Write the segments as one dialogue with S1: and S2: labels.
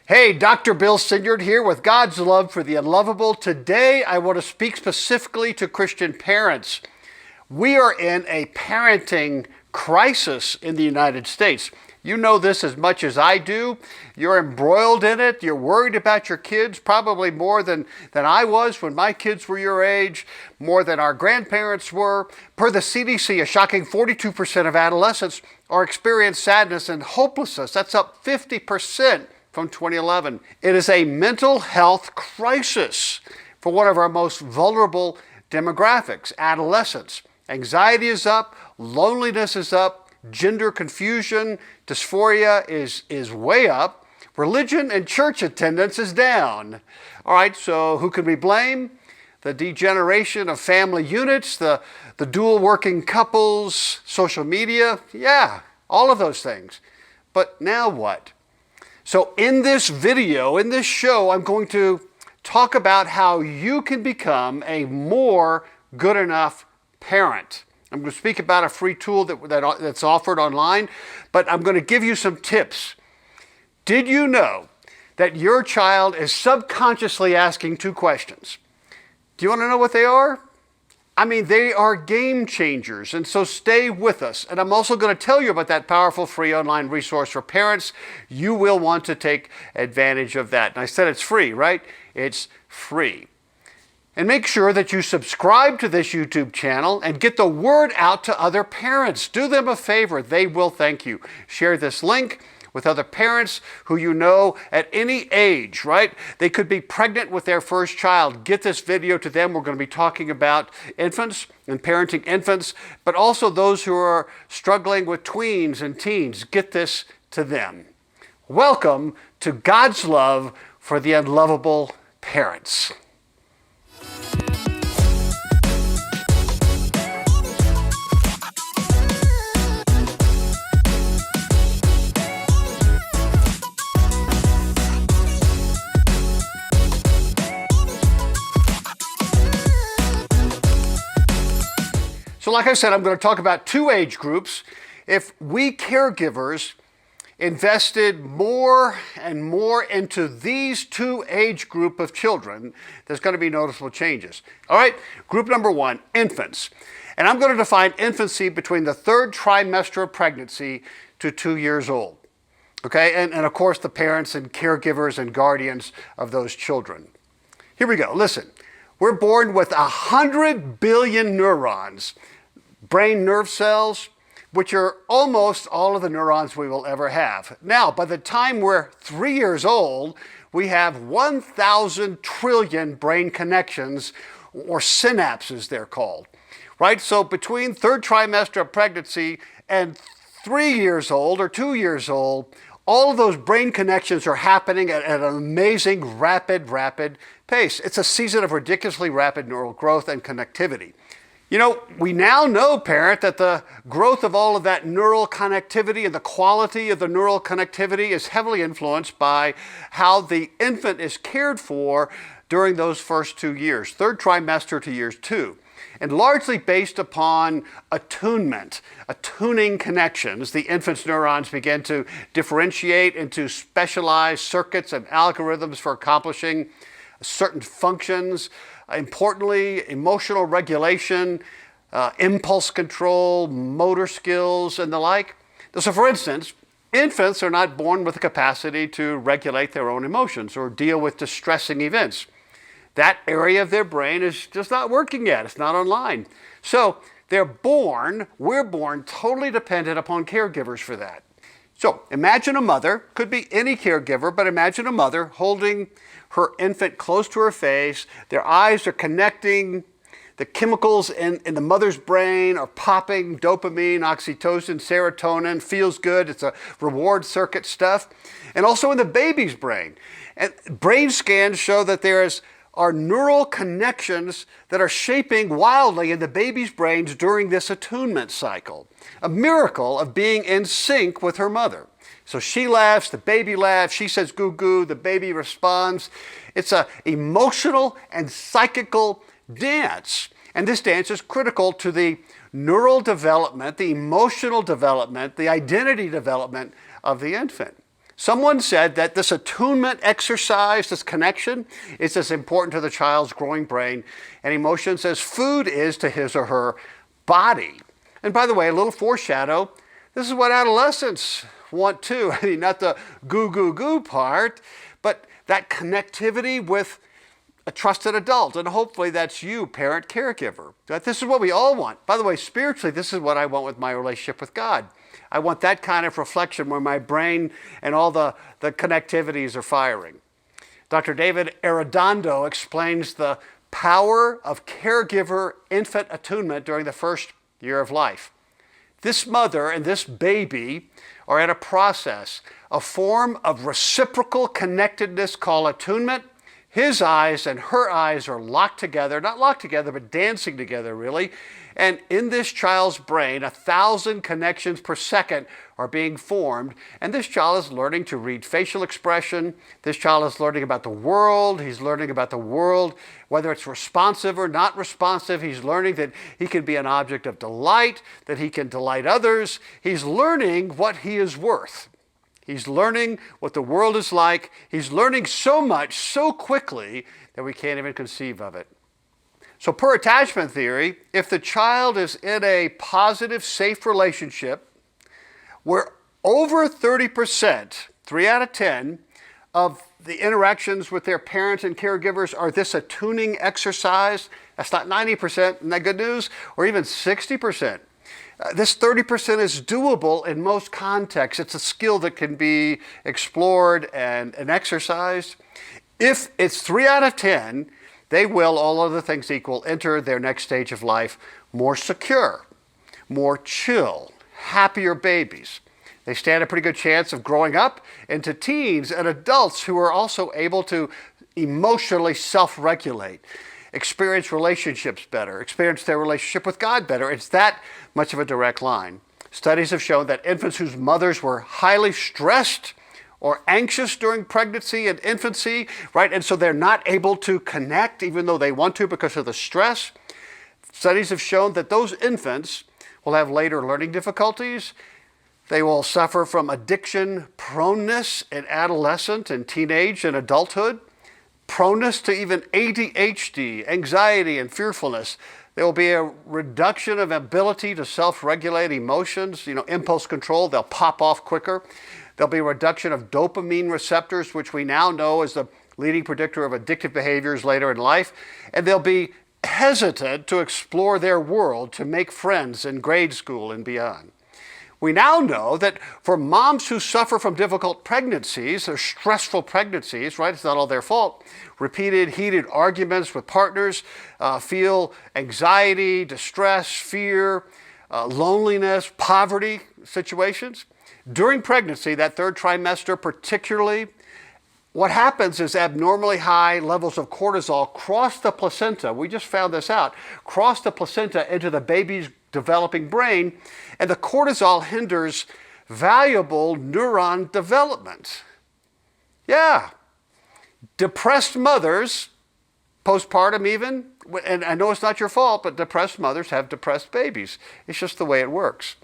S1: Hey, Dr. Bill Sinyard here with God's Love for the Unlovable. Today I want to speak specifically to Christian parents. We are in a parenting crisis in the United States. You know this as much as I do. You're embroiled in it. You're worried about your kids probably more than I was when my kids were your age, more than our grandparents were. Per the CDC, a shocking 42% of adolescents are experiencing sadness and hopelessness. That's up 50% from 2011. It is a mental health crisis for one of our most vulnerable demographics, adolescents. Anxiety is up, loneliness is up, gender confusion, dysphoria is way up, religion and church attendance is down. All right, so who can we blame? The degeneration of family units, the dual working couples, social media, yeah, all of those things. But now what? So in this video, in this show, I'm going to talk about how you can become a more good enough parent. I'm going to speak about a free tool that's offered online, but I'm going to give you some tips. Did you know that your child is subconsciously asking two questions? Do you want to know what they are? I mean, they are game changers, and so stay with us. And I'm also going to tell you about that powerful free online resource for parents. You will want to take advantage of that. And I said it's free, right? It's free. And make sure that you subscribe to this YouTube channel and get the word out to other parents. Do them a favor. They will thank you. Share this link with other parents who you know at any age, right? They could be pregnant with their first child. Get this video to them. We're going to be talking about infants and parenting infants, but also those who are struggling with tweens and teens. Get this to them. Welcome to God's Love for the Unlovable Parents. So like I said, I'm going to talk about two age groups. If we caregivers invested more and more into these two age group of children, there's going to be noticeable changes. All right, group number one, infants. And I'm going to define infancy between the third trimester of pregnancy to 2 years old. Okay, and of course the parents and caregivers and guardians of those children. Here we go, listen. We're born with 100 billion neurons, brain nerve cells, which are almost all of the neurons we will ever have. Now, by the time we're 3 years old, we have 1,000 trillion brain connections, or synapses they're called, right? So between third trimester of pregnancy and 3 years old or 2 years old, all of those brain connections are happening at an amazing, rapid pace. It's a season of ridiculously rapid neural growth and connectivity. You know, we now know, parent, that the growth of all of that neural connectivity and the quality of the neural connectivity is heavily influenced by how the infant is cared for during those first 2 years, third trimester to years 2. And largely based upon attunement, attuning connections, the infant's neurons begin to differentiate into specialized circuits and algorithms for accomplishing certain functions. Importantly, emotional regulation, impulse control, motor skills, and the like. So for instance, infants are not born with the capacity to regulate their own emotions or deal with distressing events. That area of their brain is just not working yet. It's not online. So we're born totally dependent upon caregivers for that. So imagine a mother, could be any caregiver, but imagine a mother holding her infant close to her face. Their eyes are connecting. The chemicals in the mother's brain are popping, dopamine, oxytocin, serotonin, feels good. It's a reward circuit stuff. And also in the baby's brain. And brain scans show that there are neural connections that are shaping wildly in the baby's brains during this attunement cycle. A miracle of being in sync with her mother. So she laughs, the baby laughs, she says goo goo, the baby responds. It's an emotional and psychical dance. And this dance is critical to the neural development, the emotional development, the identity development of the infant. Someone said that this attunement exercise, this connection, is as important to the child's growing brain and emotions as food is to his or her body. And by the way, a little foreshadow, this is what adolescents want too. I mean, not the goo goo goo part, but that connectivity with a trusted adult. And hopefully that's you, parent, caregiver. That this is what we all want. By the way, spiritually, this is what I want with my relationship with God. I want that kind of reflection where my brain and all the connectivities are firing. Dr. David Arredondo explains the power of caregiver-infant attunement during the first year of life. This mother and this baby are at a process, a form of reciprocal connectedness called attunement. His eyes and her eyes are locked together, not locked together, but dancing together, really. And in this child's brain, 1,000 connections per second are being formed. And this child is learning to read facial expression. This child is learning about the world. He's learning about the world, whether it's responsive or not responsive. He's learning that he can be an object of delight, that he can delight others. He's learning what he is worth. He's learning what the world is like. He's learning so much so quickly that we can't even conceive of it. So per attachment theory, if the child is in a positive, safe relationship where over 30%, 3 out of 10, of the interactions with their parents and caregivers are this attuning exercise, that's not 90%, isn't that good news? Or even 60%. This 30% is doable in most contexts. It's a skill that can be explored and exercised. If it's 3 out of 10, they will, all other things equal, enter their next stage of life more secure, more chill, happier babies. They stand a pretty good chance of growing up into teens and adults who are also able to emotionally self-regulate, experience relationships better, experience their relationship with God better. It's that much of a direct line. Studies have shown that infants whose mothers were highly stressed or anxious during pregnancy and infancy, right? And so they're not able to connect even though they want to because of the stress. Studies have shown that those infants will have later learning difficulties. They will suffer from addiction proneness in adolescent and teenage and adulthood, proneness to even ADHD, anxiety and fearfulness. There will be a reduction of ability to self-regulate emotions, impulse control. They'll pop off quicker. There'll be a reduction of dopamine receptors, which we now know is the leading predictor of addictive behaviors later in life. And they'll be hesitant to explore their world, to make friends in grade school and beyond. We now know that for moms who suffer from difficult pregnancies or stressful pregnancies, right, it's not all their fault, repeated heated arguments with partners, feel anxiety, distress, fear, loneliness, poverty situations. During pregnancy, that third trimester particularly, what happens is abnormally high levels of cortisol cross the placenta. We just found this out. Cross the placenta into the baby's developing brain, and the cortisol hinders valuable neuron development. Yeah. Depressed mothers, postpartum even, and I know it's not your fault, but depressed mothers have depressed babies. It's just the way it works.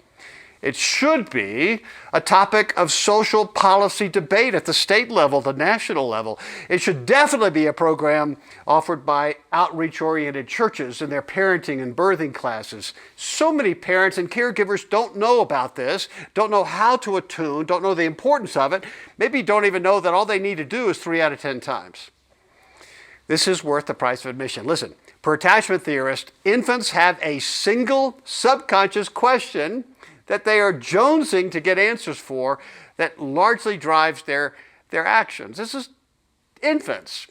S1: It should be a topic of social policy debate at the state level, the national level. It should definitely be a program offered by outreach-oriented churches in their parenting and birthing classes. So many parents and caregivers don't know about this, don't know how to attune, don't know the importance of it, maybe don't even know that all they need to do is 3 out of 10 times. This is worth the price of admission. Listen, per attachment theorists, infants have a single subconscious question that they are jonesing to get answers for that largely drives their actions. This is infants.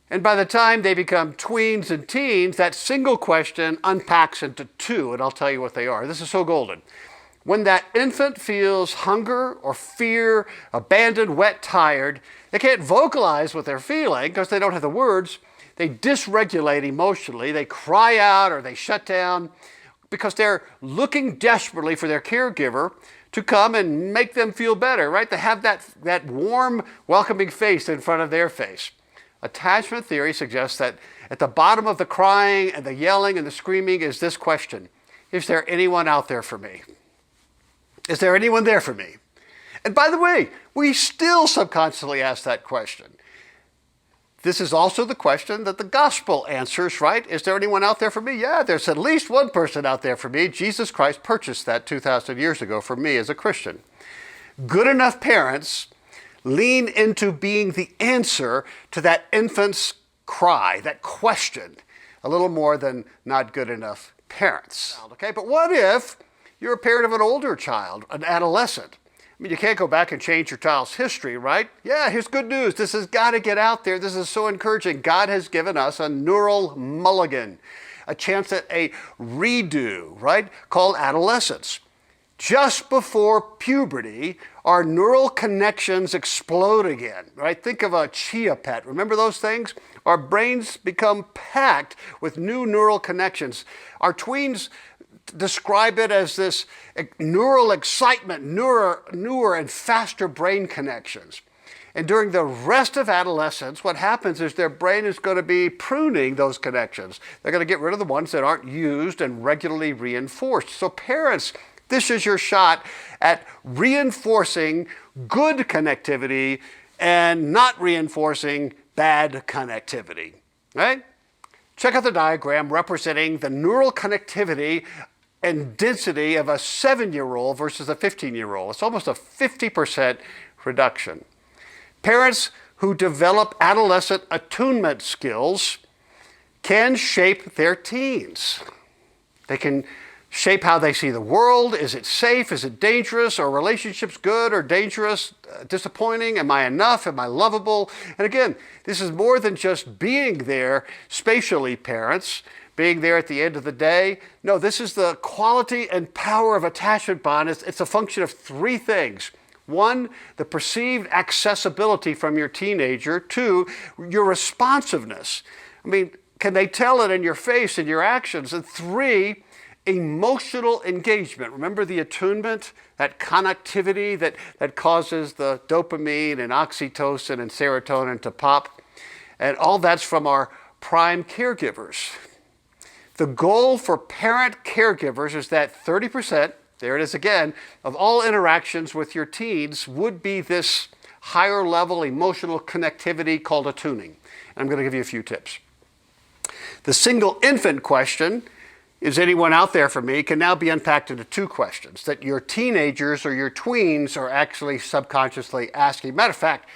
S1: And by the time they become tweens and teens, that single question unpacks into 2, and I'll tell you what they are. This is so golden. When that infant feels hunger or fear, abandoned, wet, tired, they can't vocalize what they're feeling because they don't have the words. They dysregulate emotionally. They cry out or they shut down, because they're looking desperately for their caregiver to come and make them feel better, right? To have that warm, welcoming face in front of their face. Attachment theory suggests that at the bottom of the crying and the yelling and the screaming is this question: is there anyone out there for me? Is there anyone there for me? And by the way, we still subconsciously ask that question. This is also the question that the gospel answers, right? Is there anyone out there for me? Yeah, there's at least one person out there for me. Jesus Christ purchased that 2,000 years ago for me as a Christian. Good enough parents lean into being the answer to that infant's cry, that question, a little more than not good enough parents. Okay, but what if you're a parent of an older child, an adolescent? I mean, you can't go back and change your child's history, right? Yeah, here's good news. This has got to get out there. This is so encouraging. God has given us a neural mulligan, a chance at a redo, right, called adolescence. Just before puberty, our neural connections explode again, right? Think of a chia pet. Remember those things? Our brains become packed with new neural connections. Our tweens describe it as this neural excitement, newer and faster brain connections. And during the rest of adolescence, what happens is their brain is going to be pruning those connections. They're going to get rid of the ones that aren't used and regularly reinforced. So parents, this is your shot at reinforcing good connectivity and not reinforcing bad connectivity, right? Check out the diagram representing the neural connectivity and density of a 7-year-old versus a 15-year-old. It's almost a 50% reduction. Parents who develop adolescent attunement skills can shape their teens. They can shape how they see the world. Is it safe? Is it dangerous? Are relationships good or dangerous? Disappointing? Am I enough? Am I lovable? And again, this is more than just being there spatially, parents, being there at the end of the day. No, this is the quality and power of attachment bond. It's a function of 3 things. 1, the perceived accessibility from your teenager. 2, your responsiveness. I mean, can they tell it in your face, in your actions? And 3, emotional engagement. Remember the attunement, that connectivity that causes the dopamine and oxytocin and serotonin to pop? And all that's from our prime caregivers. The goal for parent caregivers is that 30%, there it is again, of all interactions with your teens would be this higher level emotional connectivity called attuning. And I'm going to give you a few tips. The single infant question, is anyone out there for me, can now be unpacked into 2 questions that your teenagers or your tweens are actually subconsciously asking. Matter of fact,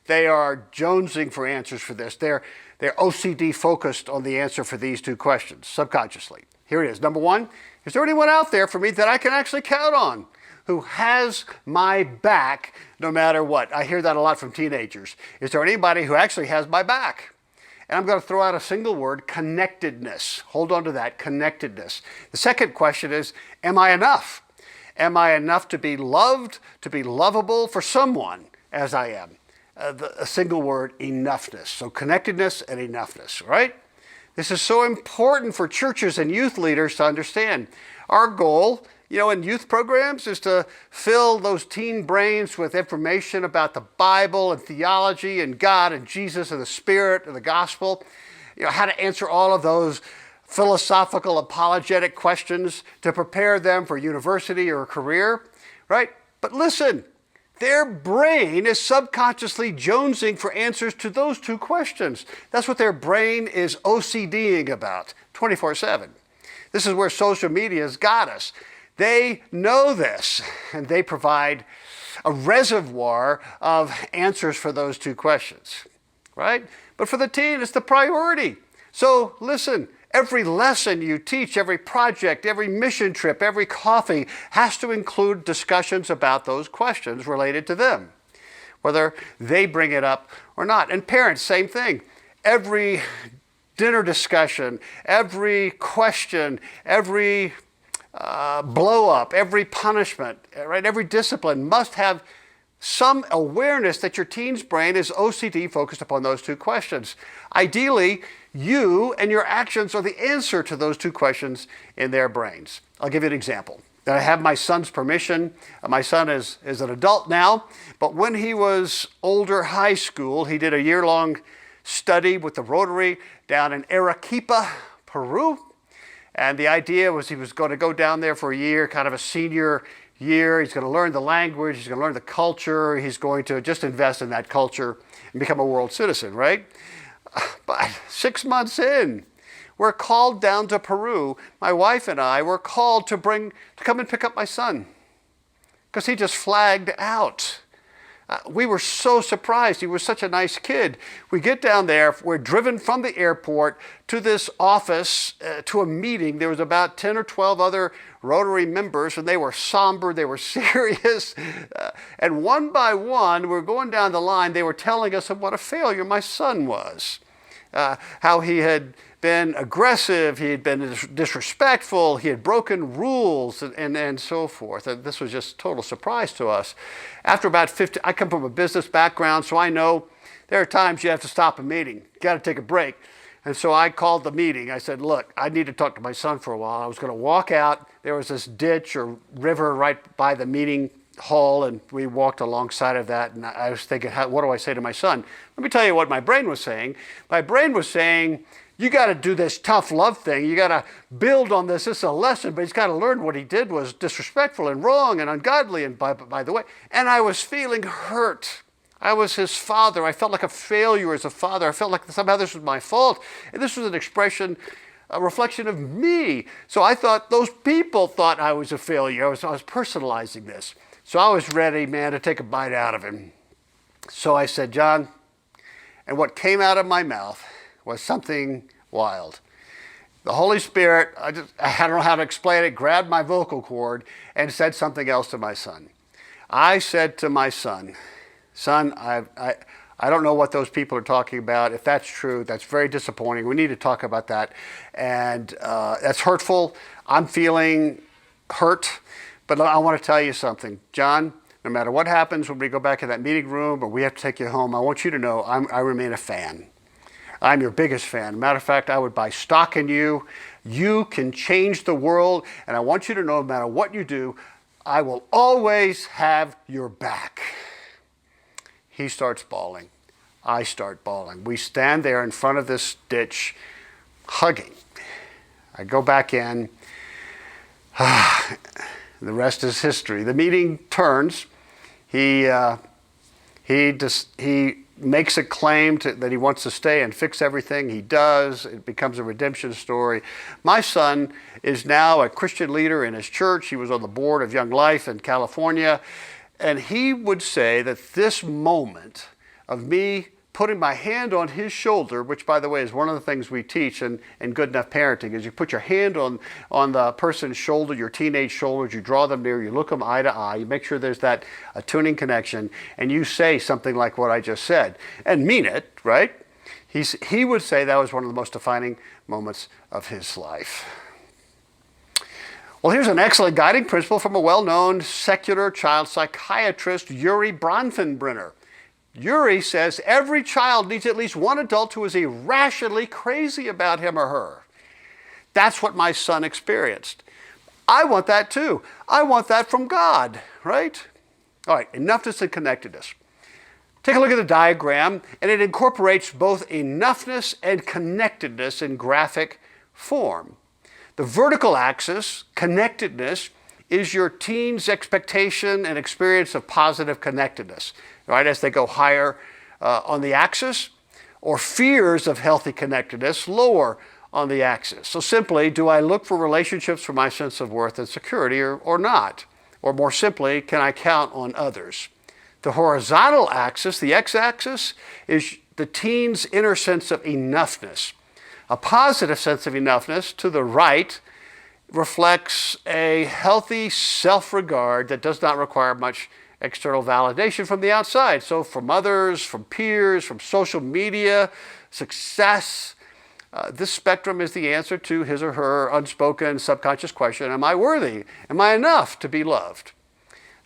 S1: they are jonesing for answers for this. They're OCD focused on the answer for these 2 questions, subconsciously. Here it is. Number 1, is there anyone out there for me that I can actually count on, who has my back no matter what? I hear that a lot from teenagers. Is there anybody who actually has my back? And I'm going to throw out a single word, connectedness. Hold on to that, connectedness. The second question is, am I enough? Am I enough to be loved, to be lovable for someone as I am? A single word, enoughness. So connectedness and enoughness, right? This is so important for churches and youth leaders to understand. Our goal, in youth programs is to fill those teen brains with information about the Bible and theology and God and Jesus and the Spirit and the gospel. How to answer all of those philosophical apologetic questions to prepare them for university or a career, right? But listen, their brain is subconsciously jonesing for answers to those 2 questions. That's what their brain is OCDing about 24/7. This is where social media has got us. They know this, and they provide a reservoir of answers for those 2 questions, right? But for the teen, it's the priority. So listen, every lesson you teach, every project, every mission trip, every coffee has to include discussions about those questions related to them, whether they bring it up or not. And parents, same thing. Every dinner discussion, every question, every blow up, every punishment, right? Every discipline must have some awareness that your teen's brain is OCD focused upon those 2 questions. Ideally, you and your actions are the answer to those 2 questions in their brains. I'll give you an example. I have my son's permission. My son is an adult now, but when he was older, high school, he did a year-long study with the Rotary down in Arequipa, Peru. And the idea was he was going to go down there for a year, kind of a senior year. He's going to learn the language. He's going to learn the culture. He's going to just invest in that culture and become a world citizen, right? But 6 months in, we're called down to Peru. My wife and I were called to come and pick up my son because he just flagged out. We were so surprised. He was such a nice kid. We get down there. We're driven from the airport to this office, to a meeting. There was about 10 or 12 other Rotary members, and they were somber. They were serious. And one by one, we're going down the line. They were telling us of what a failure my son was, how he had been aggressive, he had been disrespectful, he had broken rules, and so forth. And this was just a total surprise to us. After about 50, I come from a business background, so I know there are times you have to stop a meeting. You got to take a break. And so I called the meeting. I said, look, I need to talk to my son for a while. I was going to walk out. There was this ditch or river right by the meeting hall, and we walked alongside of that. And I was thinking, what do I say to my son? Let me tell you what my brain was saying. My brain was saying, you got to do this tough love thing. You got to build on this. This is a lesson, but he's got to learn what he did was disrespectful and wrong and ungodly. And by the way, and I was feeling hurt. I was his father. I felt like a failure as a father. I felt like somehow this was my fault. And this was an expression, a reflection of me. So I thought those people thought I was a failure. I was personalizing this. So I was ready, man, to take a bite out of him. So I said, John, and what came out of my mouth was something wild. The Holy Spirit, I don't know how to explain it, grabbed my vocal cord and said something else to my son. I said to my son, I don't know what those people are talking about. If that's true, that's very disappointing. We need to talk about that. And that's hurtful. I'm feeling hurt. But I want to tell you something. John, no matter what happens when we go back in that meeting room or we have to take you home, I want you to know I remain a fan. I'm your biggest fan. Matter of fact, I would buy stock in you. You can change the world. And I want you to know no matter what you do, I will always have your back. He starts bawling. I start bawling. We stand there in front of this ditch, hugging. I go back in. The rest is history. The meeting turns. He makes a claim that he wants to stay and fix everything. He does. It becomes a redemption story. My son is now a Christian leader in his church. He was on the board of Young Life in California. And he would say that this moment of me putting my hand on his shoulder, which, by the way, is one of the things we teach in Good Enough Parenting, is you put your hand on the person's shoulder, your teenage shoulders, you draw them near, you look them eye to eye, you make sure there's that attuning connection, and you say something like what I just said, and mean it, right? He would say that was one of the most defining moments of his life. Well, here's an excellent guiding principle from a well-known secular child psychiatrist, Urie Bronfenbrenner. Urie says every child needs at least one adult who is irrationally crazy about him or her. That's what my son experienced. I want that too. I want that from God, right? All right, enoughness and connectedness. Take a look at the diagram, and it incorporates both enoughness and connectedness in graphic form. The vertical axis, connectedness, is your teen's expectation and experience of positive connectedness, right, as they go higher on the axis, or fears of healthy connectedness lower on the axis. So simply, do I look for relationships for my sense of worth and security or not? Or more simply, can I count on others? The horizontal axis, the x-axis, is the teen's inner sense of enoughness. A positive sense of enoughness to the right reflects a healthy self-regard that does not require much external validation from the outside. So from others, from peers, from social media, success. This spectrum is the answer to his or her unspoken subconscious question, am I worthy? Am I enough to be loved?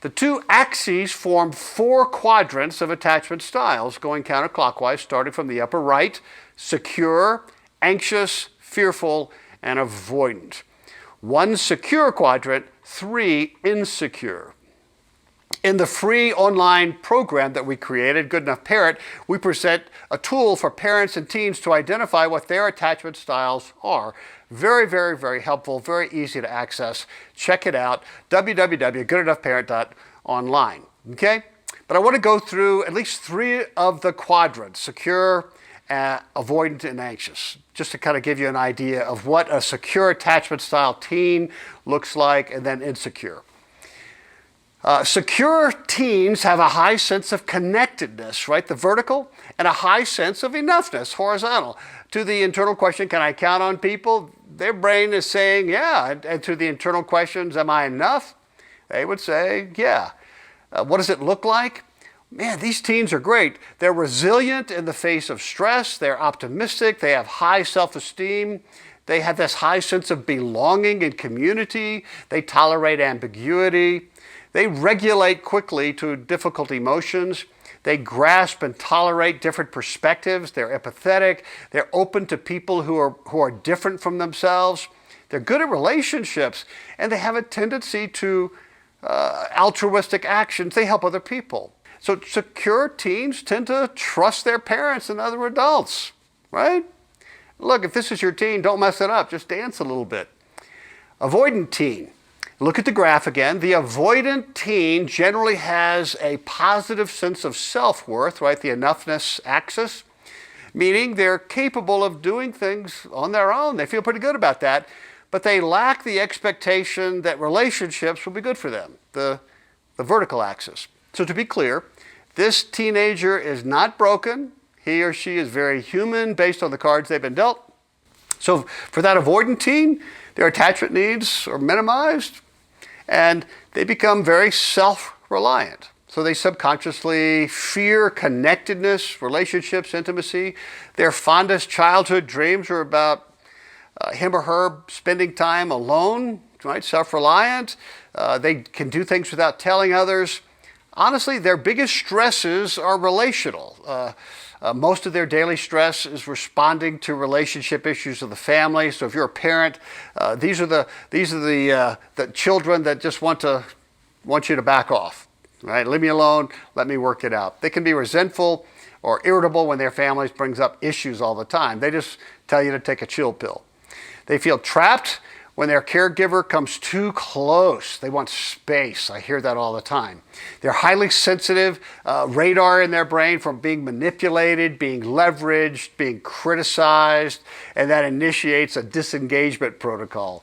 S1: The two axes form four quadrants of attachment styles going counterclockwise, starting from the upper right, secure, anxious, fearful, and avoidant. One secure quadrant, three insecure. In the free online program that we created, Good Enough Parent, we present a tool for parents and teens to identify what their attachment styles are. Very, very, very helpful, very easy to access. Check it out, www.goodenoughparent.online. Okay? But I want to go through at least 3 of the quadrants: secure, avoidant, and anxious, just to kind of give you an idea of what a secure attachment style teen looks like, and then insecure. Secure teens have a high sense of connectedness, right, the vertical, and a high sense of enoughness, horizontal. To the internal question, can I count on people? Their brain is saying, yeah. And to the internal questions, am I enough? They would say, yeah. What does it look like? Man, these teens are great. They're resilient in the face of stress. They're optimistic. They have high self-esteem. They have this high sense of belonging in community. They tolerate ambiguity. They regulate quickly to difficult emotions. They grasp and tolerate different perspectives. They're empathetic. They're open to people who are different from themselves. They're good at relationships, and they have a tendency to altruistic actions. They help other people. So secure teens tend to trust their parents and other adults, right? Look, if this is your teen, don't mess it up. Just dance a little bit. Avoidant teen. Look at the graph again. The avoidant teen generally has a positive sense of self-worth, right? The enoughness axis, meaning they're capable of doing things on their own. They feel pretty good about that, but they lack the expectation that relationships will be good for them, the vertical axis. So to be clear, this teenager is not broken. He or she is very human based on the cards they've been dealt. So for that avoidant teen, their attachment needs are minimized, and they become very self-reliant. So they subconsciously fear connectedness, relationships, intimacy. Their fondest childhood dreams are about him or her spending time alone, right? Self-reliant. They can do things without telling others. Honestly, their biggest stresses are relational. Most of their daily stress is responding to relationship issues of the family. So if you're a parent, these are the children that just want you to back off, right? Leave me alone. Let me work it out. They can be resentful or irritable when their families brings up issues all the time. They just tell you to take a chill pill. They feel trapped when their caregiver comes too close. They want space. I hear that all the time. They're highly sensitive, radar in their brain from being manipulated, being leveraged, being criticized, and that initiates a disengagement protocol.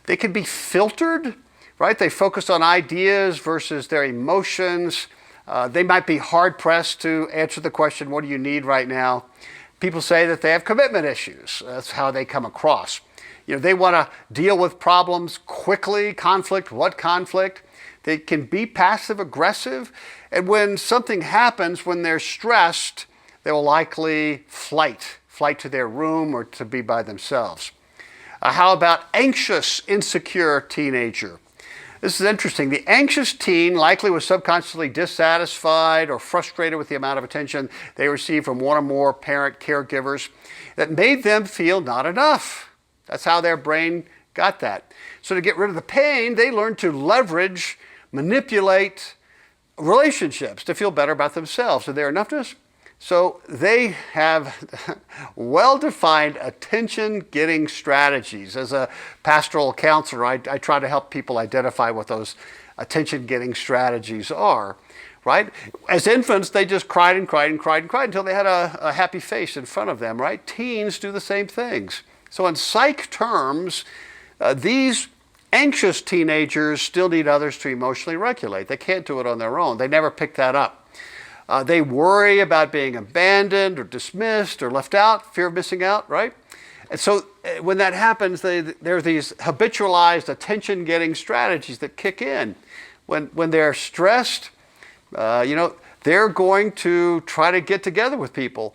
S1: They can be filtered, right? They focus on ideas versus their emotions. They might be hard-pressed to answer the question, what do you need right now? People say that they have commitment issues. That's how they come across. They want to deal with problems quickly. Conflict, what conflict? They can be passive aggressive. And when something happens, when they're stressed, they will likely flight to their room or to be by themselves. How about anxious, insecure teenager? This is interesting. The anxious teen likely was subconsciously dissatisfied or frustrated with the amount of attention they receive from one or more parent caregivers that made them feel not enough. That's how their brain got that. So to get rid of the pain, they learned to leverage, manipulate relationships to feel better about themselves and their enoughness. So they have well-defined attention-getting strategies. As a pastoral counselor, I try to help people identify what those attention-getting strategies are, right? As infants, they just cried and cried and cried and cried until they had a happy face in front of them, right? Teens do the same things. So in psych terms, these anxious teenagers still need others to emotionally regulate. They can't do it on their own. They never pick that up. They worry about being abandoned or dismissed or left out, fear of missing out, right? And so when that happens, there are these habitualized attention-getting strategies that kick in. When they're stressed, they're going to try to get together with people.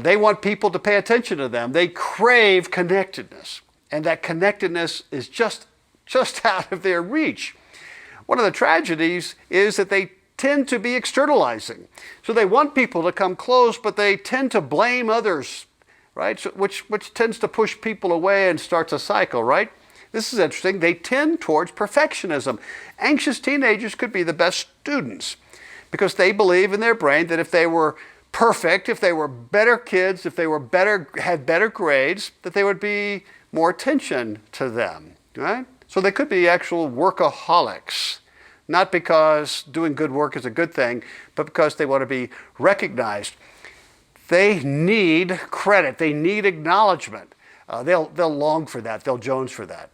S1: They want people to pay attention to them. They crave connectedness, and that connectedness is just out of their reach. One of the tragedies is that they tend to be externalizing. So they want people to come close, but they tend to blame others, right? So, which tends to push people away and starts a cycle, right? This is interesting. They tend towards perfectionism. Anxious teenagers could be the best students because they believe in their brain that if they were perfect, if they were better kids, if they were had better grades, that there would be more attention to them, right? So they could be actual workaholics, not because doing good work is a good thing, but because they want to be recognized. They need credit. They need acknowledgement. They'll long for that. They'll Jones for that.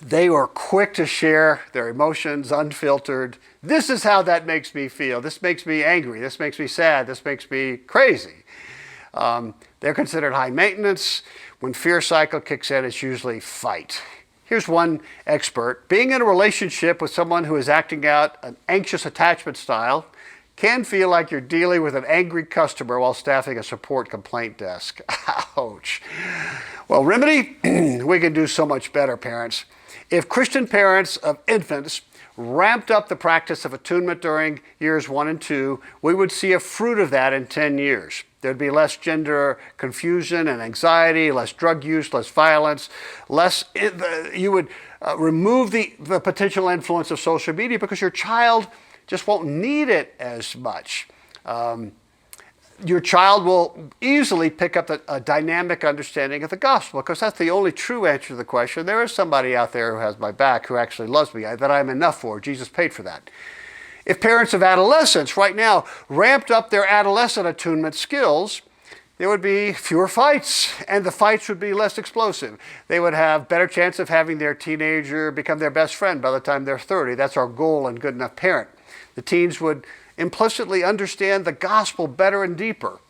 S1: They are quick to share their emotions, unfiltered. This is how that makes me feel. This makes me angry. This makes me sad. This makes me crazy. They're considered high maintenance. When fear cycle kicks in, it's usually fight. Here's one expert. Being in a relationship with someone who is acting out an anxious attachment style can feel like you're dealing with an angry customer while staffing a support complaint desk. Ouch. Well, remedy? We can do so much better, parents. If Christian parents of infants ramped up the practice of attunement during years 1 and 2, we would see a fruit of that in 10 years. There'd be less gender confusion and anxiety, less drug use, less violence, you would remove the potential influence of social media because your child just won't need it as much. Your child will easily pick up a dynamic understanding of the gospel because that's the only true answer to the question. There is somebody out there who has my back, who actually loves me, that I'm enough for. Jesus paid for that. If parents of adolescents right now ramped up their adolescent attunement skills, there would be fewer fights, and the fights would be less explosive. They would have better chance of having their teenager become their best friend by the time they're 30. That's our goal in Good Enough Parent. The teens would implicitly understand the gospel better and deeper,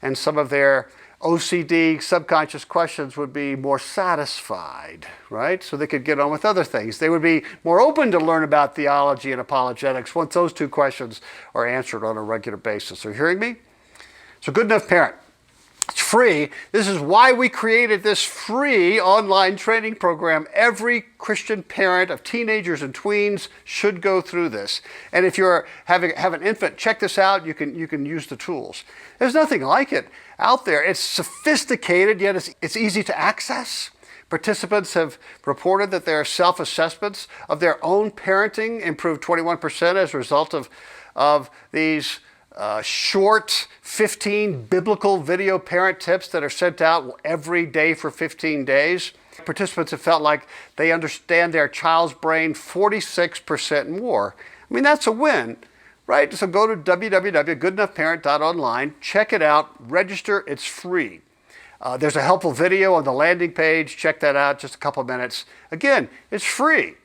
S1: and some of their OCD subconscious questions would be more satisfied, right? So they could get on with other things. They would be more open to learn about theology and apologetics once those two questions are answered on a regular basis. Are you hearing me? So Good Enough Parent. It's free. This is why we created this free online training program. Every Christian parent of teenagers and tweens should go through this. And if you have an infant, check this out. You can use the tools. There's nothing like it out there. It's sophisticated, yet it's easy to access. Participants have reported that their self-assessments of their own parenting improved 21% as a result of these short 15 biblical video parent tips that are sent out every day for 15 days. Participants have felt like they understand their child's brain 46% more. I mean, that's a win, right? So go to www.goodenoughparent.online, check it out, register, it's free. There's a helpful video on the landing page. Check that out, just a couple of minutes. Again, it's free.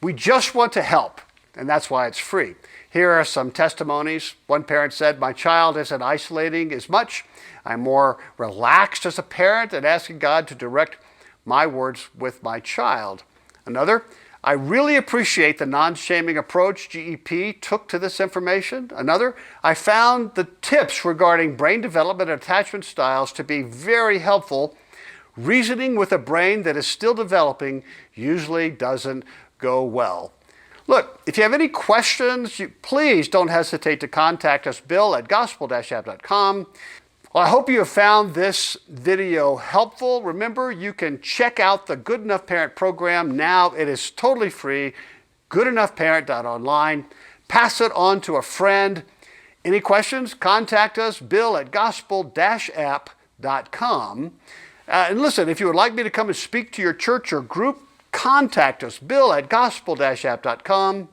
S1: We just want to help, and that's why it's free. Here are some testimonies. One parent said, "My child isn't isolating as much. I'm more relaxed as a parent and asking God to direct my words with my child." Another, "I really appreciate the non-shaming approach GEP took to this information." Another, "I found the tips regarding brain development and attachment styles to be very helpful. Reasoning with a brain that is still developing usually doesn't go well." Look, if you have any questions, please don't hesitate to contact us, bill@gospel-app.com. Well, I hope you have found this video helpful. Remember, you can check out the Good Enough Parent program now. It is totally free, goodenougghparent.online. Pass it on to a friend. Any questions? Contact us, bill@gospel-app.com. And listen, if you would like me to come and speak to your church or group, contact us, bill@gospel-app.com.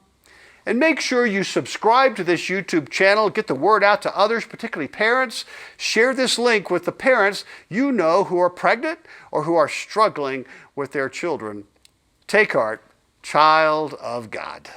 S1: And make sure you subscribe to this YouTube channel. Get the word out to others, particularly parents. Share this link with the parents you know who are pregnant or who are struggling with their children. Take heart, child of God.